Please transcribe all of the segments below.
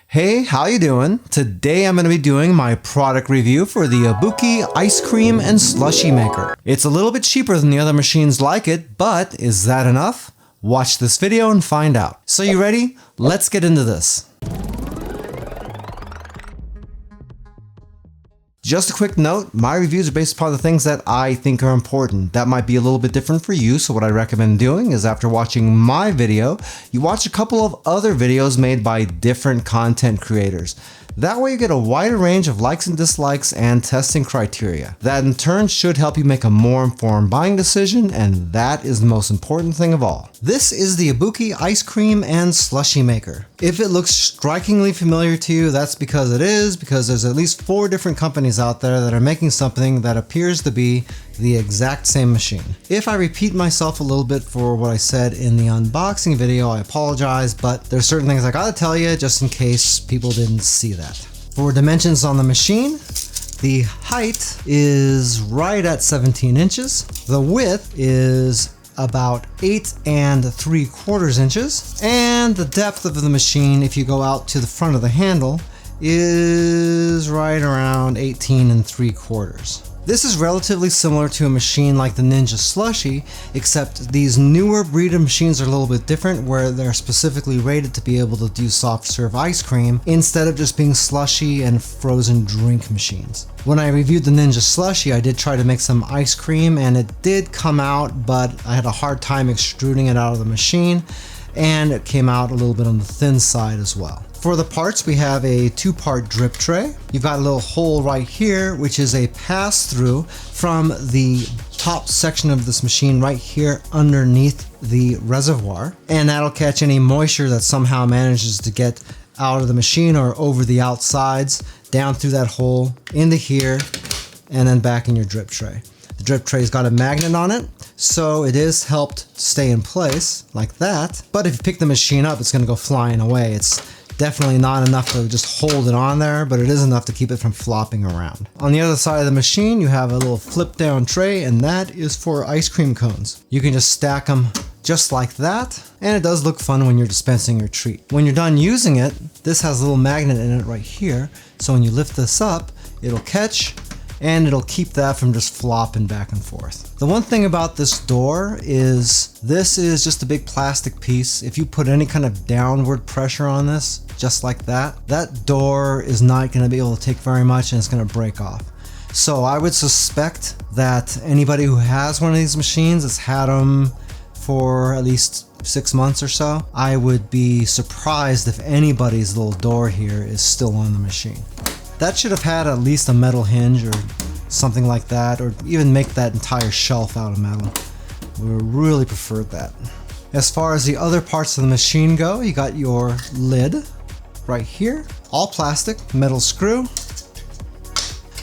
Hey, how you doing? Today I'm going to be doing my product review for the Abuke ice cream and slushie maker. It's a little bit cheaper than the other machines like it, but is that enough? Watch this video and find out. So you ready? Let's get into this. Just a quick note, my reviews are based upon the things that I think are important. That might be a little bit different for you, so what I recommend doing is after watching my video, you watch a couple of other videos made by different content creators. That way you get a wider range of likes and dislikes and testing criteria. That in turn should help you make a more informed buying decision, and that is the most important thing of all. This is the Abuke ice cream and slushie maker. If it looks strikingly familiar to you, that's because it is, because there's at least 4 different companies out there that are making something that appears to be the exact same machine. If I repeat myself a little bit for what I said in the unboxing video, I apologize, but there's certain things I gotta tell you just in case people didn't see that. For dimensions on the machine, the height is right at 17 inches. The width is about 8 3/4 inches. And the depth of the machine, if you go out to the front of the handle, is right around 18 3/4. This is relatively similar to a machine like the Ninja Slushi, except these newer breed of machines are a little bit different, where they're specifically rated to be able to do soft serve ice cream instead of just being slushy and frozen drink machines. When I reviewed the Ninja Slushi, I did try to make some ice cream and it did come out, but I had a hard time extruding it out of the machine, and it came out a little bit on the thin side as well. For the parts, we have a 2-part drip tray. You've got a little hole right here, which is a pass-through from the top section of this machine right here underneath the reservoir. And that'll catch any moisture that somehow manages to get out of the machine or over the outsides, down through that hole, into here, and then back in your drip tray. The drip tray's got a magnet on it, so it is helped stay in place like that. But if you pick the machine up, it's gonna go flying away. It's definitely not enough to just hold it on there, but it is enough to keep it from flopping around. On the other side of the machine, you have a little flip down tray, and that is for ice cream cones. You can just stack them just like that, and it does look fun when you're dispensing your treat. When you're done using it, this has a little magnet in it right here, so when you lift this up, it'll catch, and it'll keep that from just flopping back and forth. The one thing about this door is this is just a big plastic piece. If you put any kind of downward pressure on this, just like that, that door is not going to be able to take very much, and it's going to break off. So I would suspect that anybody who has one of these machines has had them for at least 6 months or so. I would be surprised if anybody's little door here is still on the machine. That should have had at least a metal hinge or something like that, or even make that entire shelf out of metal. We really preferred that. As far as the other parts of the machine go, you got your lid right here, all plastic, metal screw.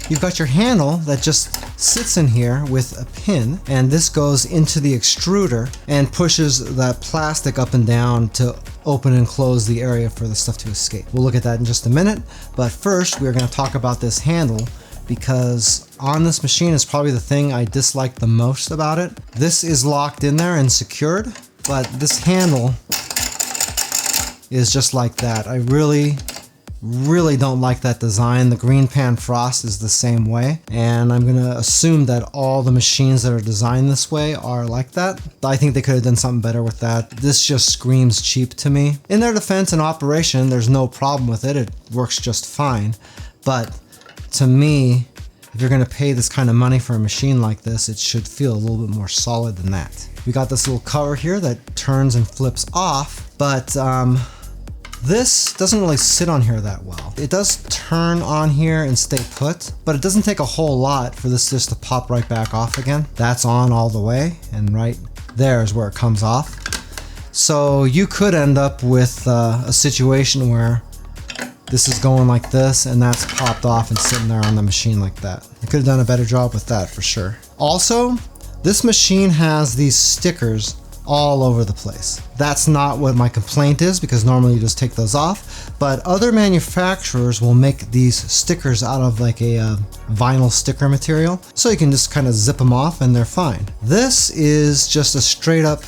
You've got your handle that just sits in here with a pin, and this goes into the extruder and pushes that plastic up and down to open and close the area for the stuff to escape. We'll look at that in just a minute, but first we're going to talk about this handle, because on this machine is probably the thing I dislike the most about it. This is locked in there and secured, but this handle is just like that. I really don't like that design. The Greenpan Frost is the same way, and I'm gonna assume that all the machines that are designed this way are like that. I think they could have done something better with that. This just screams cheap to me. In their defense and operation, there's no problem with it. It works just fine. But to me, if you're gonna pay this kind of money for a machine like this, it should feel a little bit more solid than that. We got this little cover here that turns and flips off, but this doesn't really sit on here that well. It does turn on here and stay put, but it doesn't take a whole lot for this just to pop right back off again. That's on all the way, and right there is where it comes off. So you could end up with a situation where this is going like this, and that's popped off and sitting there on the machine like that. I could have done a better job with that for sure. Also, this machine has these stickers all over the place. That's not what my complaint is, because normally you just take those off, but other manufacturers will make these stickers out of like a vinyl sticker material, so you can just kind of zip them off and they're fine. This is just a straight up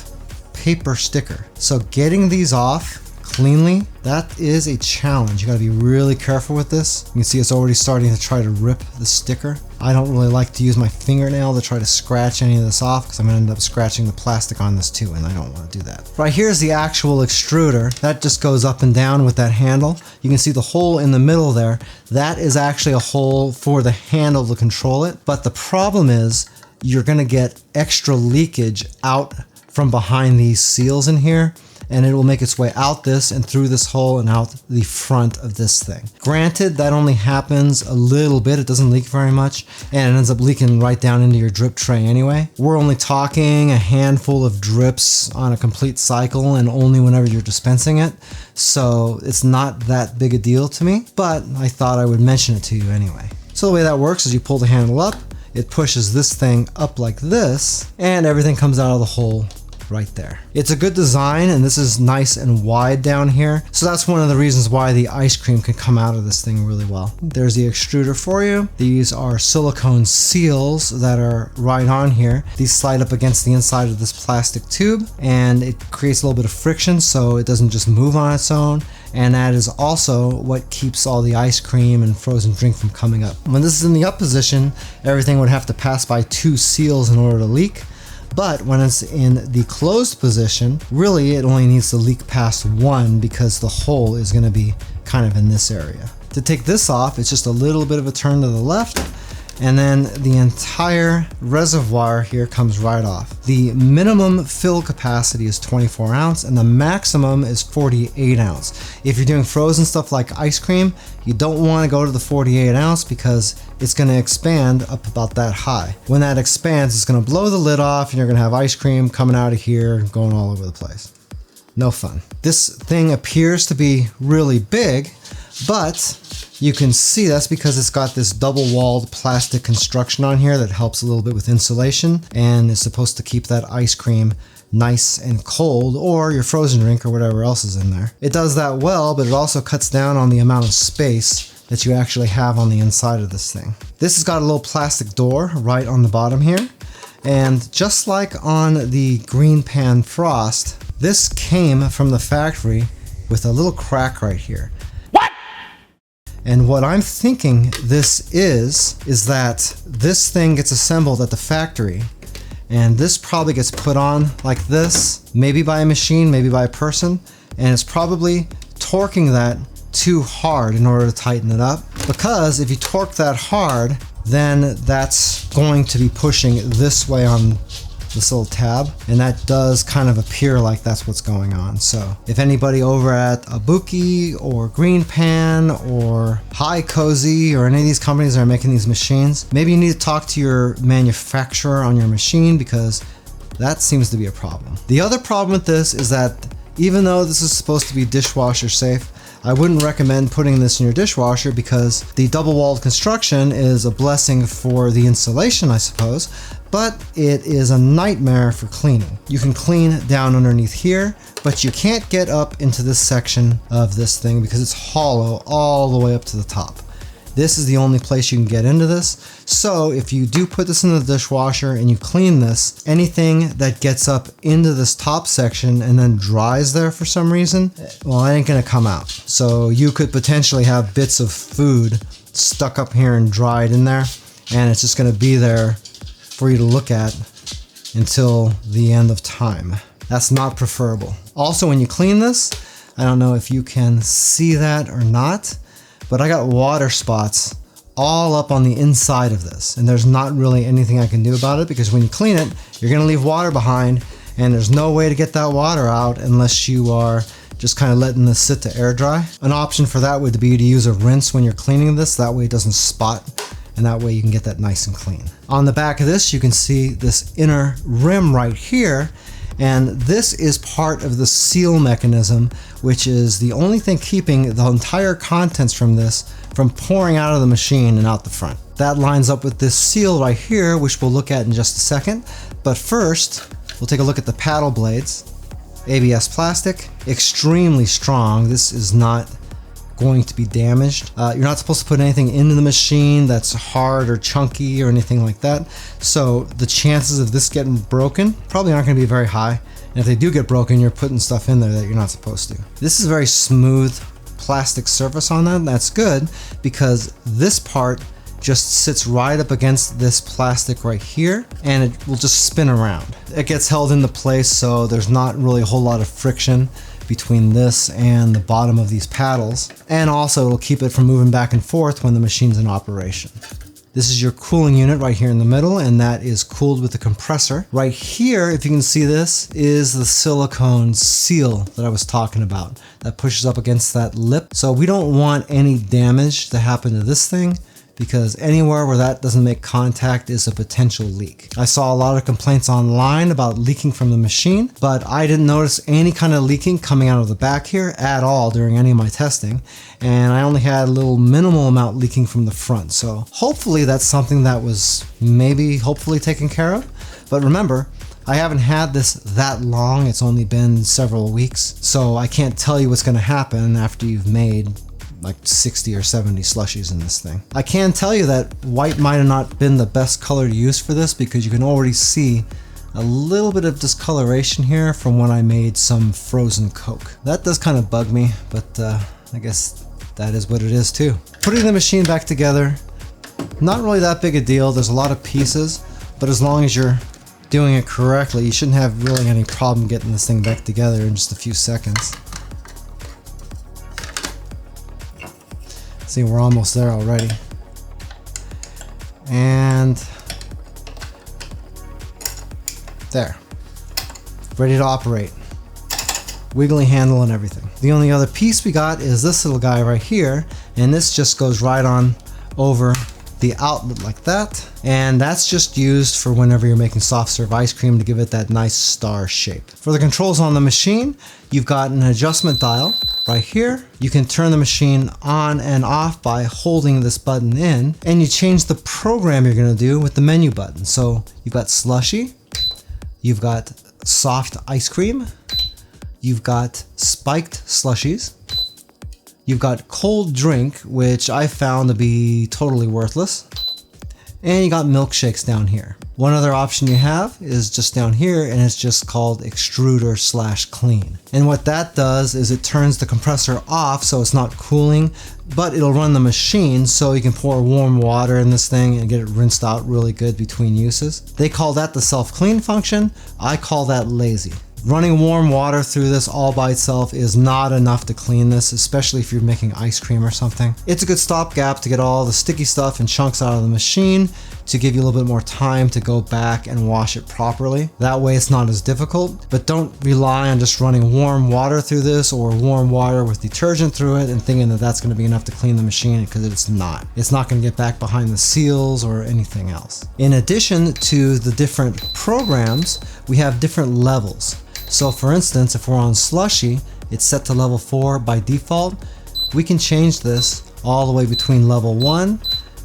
paper sticker, so getting these off cleanly, that is a challenge. You gotta be really careful with this. You can see it's already starting to try to rip the sticker. I don't really like to use my fingernail to try to scratch any of this off because I'm gonna end up scratching the plastic on this too, and I don't wanna do that. Right here's the actual extruder. That just goes up and down with that handle. You can see the hole in the middle there. That is actually a hole for the handle to control it. But the problem is you're gonna get extra leakage out from behind these seals in here, and it will make its way out this and through this hole and out the front of this thing. Granted, that only happens a little bit. It doesn't leak very much, and it ends up leaking right down into your drip tray anyway. We're only talking a handful of drips on a complete cycle and only whenever you're dispensing it. So it's not that big a deal to me, but I thought I would mention it to you anyway. So the way that works is you pull the handle up, it pushes this thing up like this, and everything comes out of the hole right there. It's a good design, and this is nice and wide down here. So that's one of the reasons why the ice cream can come out of this thing really well. There's the extruder for you. These are silicone seals that are right on here. These slide up against the inside of this plastic tube, and it creates a little bit of friction so it doesn't just move on its own. And that is also what keeps all the ice cream and frozen drink from coming up. When this is in the up position, everything would have to pass by 2 seals in order to leak. But when it's in the closed position, really it only needs to leak past 1 because the hole is going to be kind of in this area. To take this off, it's just a little bit of a turn to the left, and then the entire reservoir here comes right off. The minimum fill capacity is 24 ounce and the maximum is 48 ounce. If you're doing frozen stuff like ice cream, you don't want to go to the 48 ounce because it's going to expand up about that high. When that expands, it's going to blow the lid off and you're going to have ice cream coming out of here going all over the place. No fun. This thing appears to be really big, but you can see that's because it's got this double-walled plastic construction on here that helps a little bit with insulation and is supposed to keep that ice cream nice and cold, or your frozen drink or whatever else is in there. It does that well, but it also cuts down on the amount of space that you actually have on the inside of this thing. This has got a little plastic door right on the bottom here, and just like on the Greenpan Frost, this came from the factory with a little crack right here. And what I'm thinking this is that this thing gets assembled at the factory, and this probably gets put on like this, maybe by a machine, maybe by a person, and it's probably torquing that too hard in order to tighten it up. Because if you torque that hard, then that's going to be pushing this way on this little tab, and that does kind of appear like that's what's going on. So if anybody over at Abuke or Greenpan or Hi Cozy or any of these companies that are making these machines, maybe you need to talk to your manufacturer on your machine because that seems to be a problem. The other problem with this is that even though this is supposed to be dishwasher safe, I wouldn't recommend putting this in your dishwasher because the double-walled construction is a blessing for the insulation, I suppose, but it is a nightmare for cleaning. You can clean down underneath here, but you can't get up into this section of this thing because it's hollow all the way up to the top. This is the only place you can get into this. So if you do put this in the dishwasher and you clean this, anything that gets up into this top section and then dries there for some reason, well, it ain't gonna come out. So you could potentially have bits of food stuck up here and dried in there, and it's just gonna be there for you to look at until the end of time. That's not preferable. Also, when you clean this, I don't know if you can see that or not, but I got water spots all up on the inside of this, and there's not really anything I can do about it because when you clean it, you're gonna leave water behind, and there's no way to get that water out unless you are just kind of letting this sit to air dry. An option for that would be to use a rinse when you're cleaning this, that way it doesn't spot, and that way you can get that nice and clean. On the back of this, you can see this inner rim right here, and this is part of the seal mechanism, which is the only thing keeping the entire contents from this from pouring out of the machine and out the front. That lines up with this seal right here, which we'll look at in just a second. But first, we'll take a look at the paddle blades. ABS plastic, extremely strong. This is not going to be damaged. You're not supposed to put anything into the machine that's hard or chunky or anything like that. So the chances of this getting broken probably aren't going to be very high. And if they do get broken, you're putting stuff in there that you're not supposed to. This is a very smooth plastic surface on that. That's good because this part just sits right up against this plastic right here and it will just spin around. It gets held into place, so there's not really a whole lot of friction between this and the bottom of these paddles. And also it'll keep it from moving back and forth when the machine's in operation. This is your cooling unit right here in the middle, and that is cooled with a compressor. Right here, if you can see this, is the silicone seal that I was talking about that pushes up against that lip. So we don't want any damage to happen to this thing, because anywhere where that doesn't make contact is a potential leak. I saw a lot of complaints online about leaking from the machine, but I didn't notice any kind of leaking coming out of the back here at all during any of my testing. And I only had a little minimal amount leaking from the front. So hopefully that's something that was hopefully taken care of. But remember, I haven't had this that long. It's only been several weeks. So I can't tell you what's gonna happen after you've made like 60 or 70 slushies in this thing. I can tell you that white might have not been the best color to use for this because you can already see a little bit of discoloration here from when I made some frozen Coke. That does kind of bug me, but I guess that is what it is too. Putting the machine back together, not really that big a deal. There's a lot of pieces, but as long as you're doing it correctly, you shouldn't have really any problem getting this thing back together in just a few seconds. See, we're almost there already. And there. Ready to operate. Wiggly handle and everything. The only other piece we got is this little guy right here, and this just goes right on over the outlet like that. And that's just used for whenever you're making soft serve ice cream to give it that nice star shape. For the controls on the machine, you've got an adjustment dial right here. You can turn the machine on and off by holding this button in, and you change the program you're gonna do with the menu button. So you've got Slushie, you've got soft ice cream, you've got spiked slushies, you've got cold drink, which I found to be totally worthless, and you got milkshakes down here. One other option you have is just down here, and it's just called extruder/clean. And what that does is it turns the compressor off so it's not cooling, but it'll run the machine so you can pour warm water in this thing and get it rinsed out really good between uses. They call that the self-clean function. I call that lazy. Running warm water through this all by itself is not enough to clean this, especially if you're making ice cream or something. It's a good stopgap to get all the sticky stuff and chunks out of the machine, to give you a little bit more time to go back and wash it properly. That way it's not as difficult, but don't rely on just running warm water through this or warm water with detergent through it and thinking that that's gonna be enough to clean the machine, because it's not. It's not gonna get back behind the seals or anything else. In addition to the different programs, we have different levels. So for instance, if we're on Slushie, it's set to level 4 by default. We can change this all the way between level 1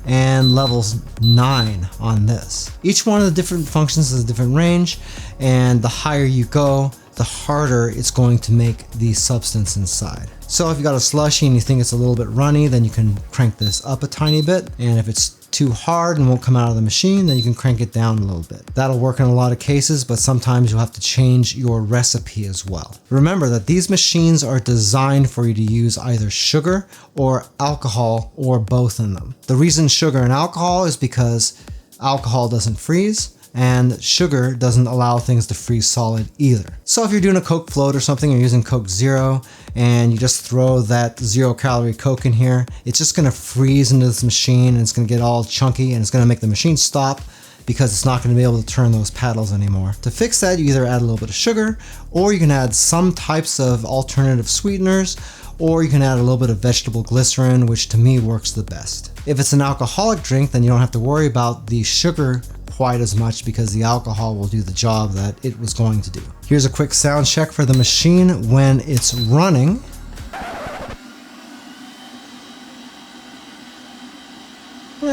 and levels 9 on this. Each one of the different functions is a different range, and the higher you go, the harder it's going to make the substance inside. So if you got a Slushie and you think it's a little bit runny, then you can crank this up a tiny bit, and if it's too hard and won't come out of the machine, then you can crank it down a little bit. That'll work in a lot of cases, but sometimes you'll have to change your recipe as well. Remember that these machines are designed for you to use either sugar or alcohol, or both in them. The reason sugar and alcohol is because alcohol doesn't freeze, and sugar doesn't allow things to freeze solid either. So if you're doing a Coke float or something, you're using Coke Zero, and you just throw that 0-calorie Coke in here, it's just gonna freeze into this machine, and it's gonna get all chunky, and it's gonna make the machine stop, because it's not gonna be able to turn those paddles anymore. To fix that, you either add a little bit of sugar, or you can add some types of alternative sweeteners, or you can add a little bit of vegetable glycerin, which to me works the best. If it's an alcoholic drink, then you don't have to worry about the sugar quite as much, because the alcohol will do the job that it was going to do. Here's a quick sound check for the machine when it's running.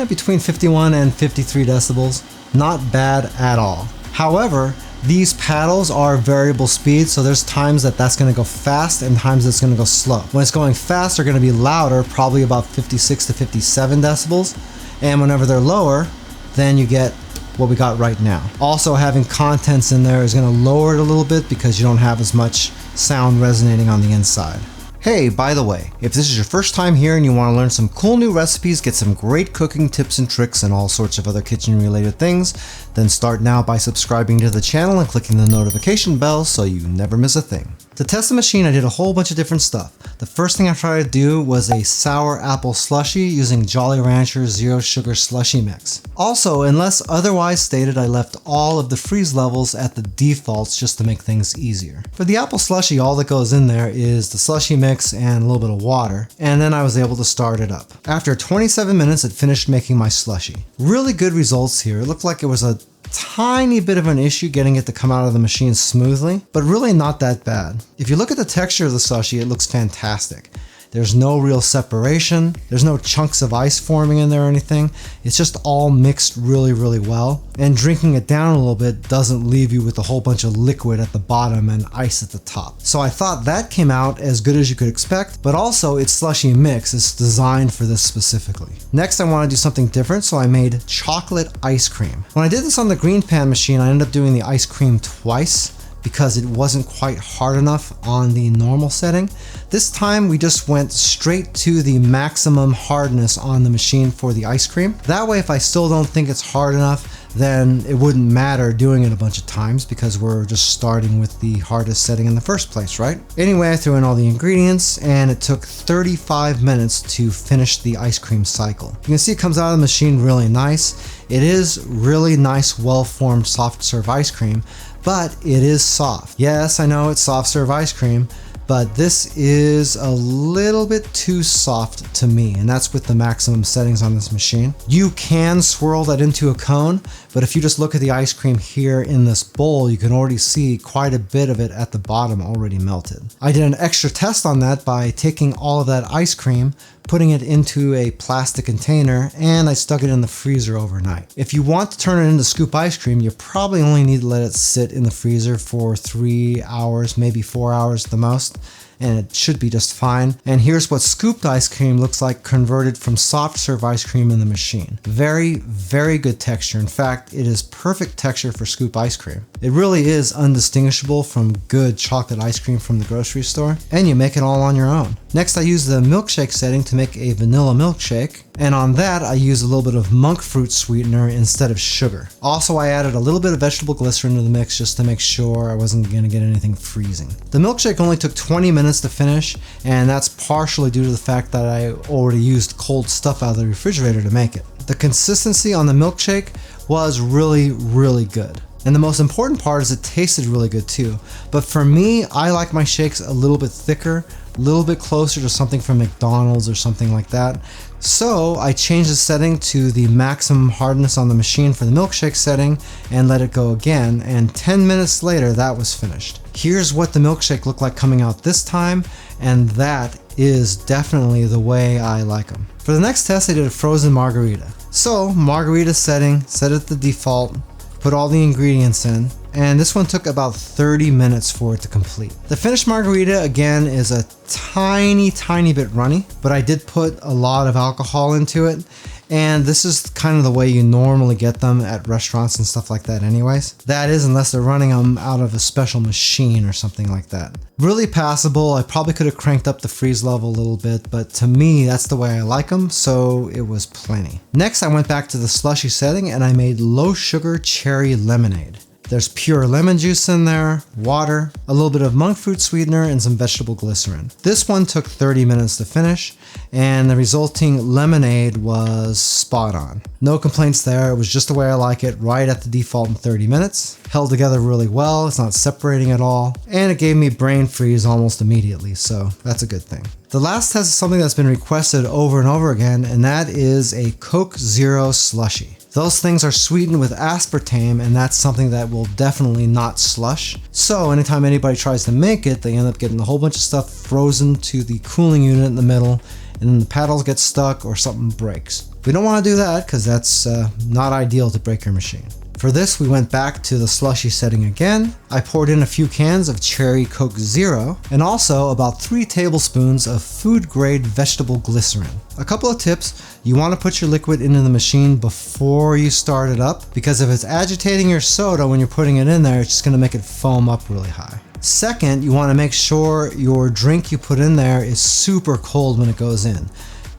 Between 51 and 53 decibels. Not bad at all. However, these paddles are variable speed, so there's times that that's going to go fast and times it's going to go slow. When it's going fast, they're going to be louder, probably about 56 to 57 decibels. And whenever they're lower, then you get what we got right now. Also, having contents in there is going to lower it a little bit because you don't have as much sound resonating on the inside. Hey, by the way, if this is your first time here and you want to learn some cool new recipes, get some great cooking tips and tricks and all sorts of other kitchen related things, then start now by subscribing to the channel and clicking the notification bell so you never miss a thing. To test the machine, I did a whole bunch of different stuff. The first thing I tried to do was a sour apple slushie using Jolly Rancher's Zero Sugar Slushie Mix. Also, unless otherwise stated, I left all of the freeze levels at the defaults just to make things easier. For the apple slushie, all that goes in there is the slushie mix and a little bit of water, and then I was able to start it up. After 27 minutes, it finished making my slushie. Really good results here. It looked like it was a tiny bit of an issue getting it to come out of the machine smoothly, but really not that bad. If you look at the texture of the slushie, it looks fantastic. There's no real separation. There's no chunks of ice forming in there or anything. It's just all mixed really, really well. And drinking it down a little bit doesn't leave you with a whole bunch of liquid at the bottom and ice at the top. So I thought that came out as good as you could expect, but also its slushie mix is designed for this specifically. Next, I want to do something different, so I made chocolate ice cream. When I did this on the Greenpan machine, I ended up doing the ice cream twice because it wasn't quite hard enough on the normal setting. This time we just went straight to the maximum hardness on the machine for the ice cream. That way, if I still don't think it's hard enough, then it wouldn't matter doing it a bunch of times because we're just starting with the hardest setting in the first place, right? Anyway, I threw in all the ingredients and it took 35 minutes to finish the ice cream cycle. You can see it comes out of the machine really nice. It is really nice, well-formed soft serve ice cream, but it is soft. Yes, I know it's soft serve ice cream, but this is a little bit too soft to me, and that's with the maximum settings on this machine. You can swirl that into a cone, but if you just look at the ice cream here in this bowl, you can already see quite a bit of it at the bottom already melted. I did an extra test on that by taking all of that ice cream, putting it into a plastic container, and I stuck it in the freezer overnight. If you want to turn it into scoop ice cream, you probably only need to let it sit in the freezer for 3 hours, maybe 4 hours at the most, and it should be just fine. And here's what scooped ice cream looks like converted from soft serve ice cream in the machine. Very, very good texture. In fact, it is perfect texture for scoop ice cream. It really is undistinguishable from good chocolate ice cream from the grocery store, and you make it all on your own. Next, I use the milkshake setting to make a vanilla milkshake, and on that I use a little bit of monk fruit sweetener instead of sugar. Also, I added a little bit of vegetable glycerin to the mix just to make sure I wasn't going to get anything freezing. The milkshake only took 20 minutes to finish, and that's partially due to the fact that I already used cold stuff out of the refrigerator to make it. The consistency on the milkshake was really, really good. And the most important part is it tasted really good too. But for me, I like my shakes a little bit thicker, a little bit closer to something from McDonald's or something like that. So I changed the setting to the maximum hardness on the machine for the milkshake setting and let it go again, and 10 minutes later that was finished. Here's what the milkshake looked like coming out this time, and that is definitely the way I like them. For the next test, I did a frozen margarita. So margarita setting, set it to default, put all the ingredients in, and this one took about 30 minutes for it to complete. The finished margarita, again, is a tiny bit runny, but I did put a lot of alcohol into it, and this is kind of the way you normally get them at restaurants and stuff like that anyways. That is, unless they're running them out of a special machine or something like that. Really passable. I probably could have cranked up the freeze level a little bit, but to me, that's the way I like them, so it was plenty. Next, I went back to the slushie setting and I made low sugar cherry lemonade. There's pure lemon juice in there, water, a little bit of monk fruit sweetener, and some vegetable glycerin. This one took 30 minutes to finish, and the resulting lemonade was spot on. No complaints there. It was just the way I like it, right at the default in 30 minutes. Held together really well. It's not separating at all, and it gave me brain freeze almost immediately, so that's a good thing. The last test is something that's been requested over and over again, and that is a Coke Zero Slushie. Those things are sweetened with aspartame, and that's something that will definitely not slush. So anytime anybody tries to make it, they end up getting a whole bunch of stuff frozen to the cooling unit in the middle, and then the paddles get stuck or something breaks. We don't want to do that because that's not ideal to break your machine. For this, we went back to the slushy setting again. I poured in a few cans of Cherry Coke Zero, and also about 3 tablespoons of food-grade vegetable glycerin. A couple of tips: you want to put your liquid into the machine before you start it up, because if it's agitating your soda when you're putting it in there, it's just going to make it foam up really high. Second, you want to make sure your drink you put in there is super cold when it goes in.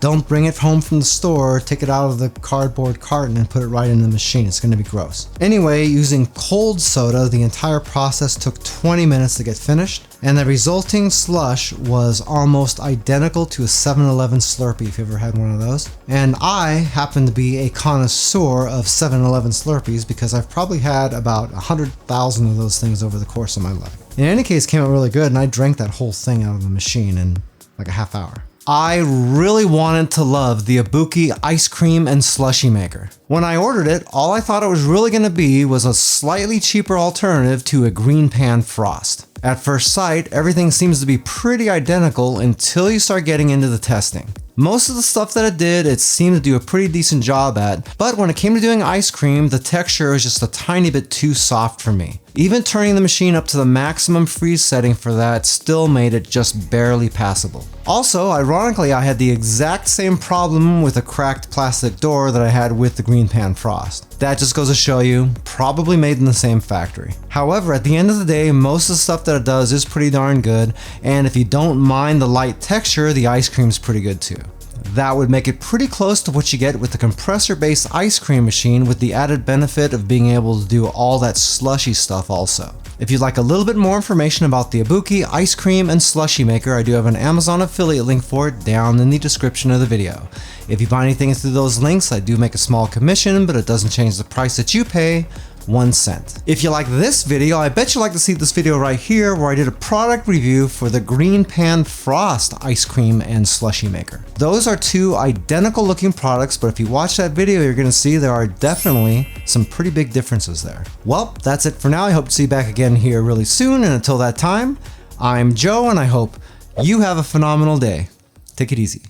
Don't bring it home from the store, take it out of the cardboard carton and put it right in the machine. It's going to be gross. Anyway, using cold soda, the entire process took 20 minutes to get finished, and the resulting slush was almost identical to a 7-Eleven Slurpee, if you ever had one of those. And I happen to be a connoisseur of 7-Eleven Slurpees because I've probably had about 100,000 of those things over the course of my life. In any case, it came out really good, and I drank that whole thing out of the machine in like a half hour. I really wanted to love the Abuke ice cream and slushy maker. When I ordered it, all I thought it was really going to be was a slightly cheaper alternative to a Greenpan Frost. At first sight, everything seems to be pretty identical until you start getting into the testing. Most of the stuff that it did, it seemed to do a pretty decent job at, but when it came to doing ice cream, the texture was just a tiny bit too soft for me. Even turning the machine up to the maximum freeze setting for that still made it just barely passable. Also, ironically, I had the exact same problem with a cracked plastic door that I had with the Greenpan Frost. That just goes to show you, probably made in the same factory. However, at the end of the day, most of the stuff that it does is pretty darn good, and if you don't mind the light texture, the ice cream's pretty good too. That would make it pretty close to what you get with the compressor-based ice cream machine, with the added benefit of being able to do all that slushy stuff also. If you'd like a little bit more information about the Abuke ice cream and slushy maker, I do have an Amazon affiliate link for it down in the description of the video. If you buy anything through those links, I do make a small commission, but it doesn't change the price that you pay 1 cent. If you like this video, I bet you'd like to see this video right here where I did a product review for the Greenpan Frost ice cream and slushy maker. Those are 2 identical looking products, but if you watch that video, you're going to see there are definitely some pretty big differences there. Well, that's it for now. I hope to see you back again here really soon, and until that time, I'm Joe, and I hope you have a phenomenal day. Take it easy.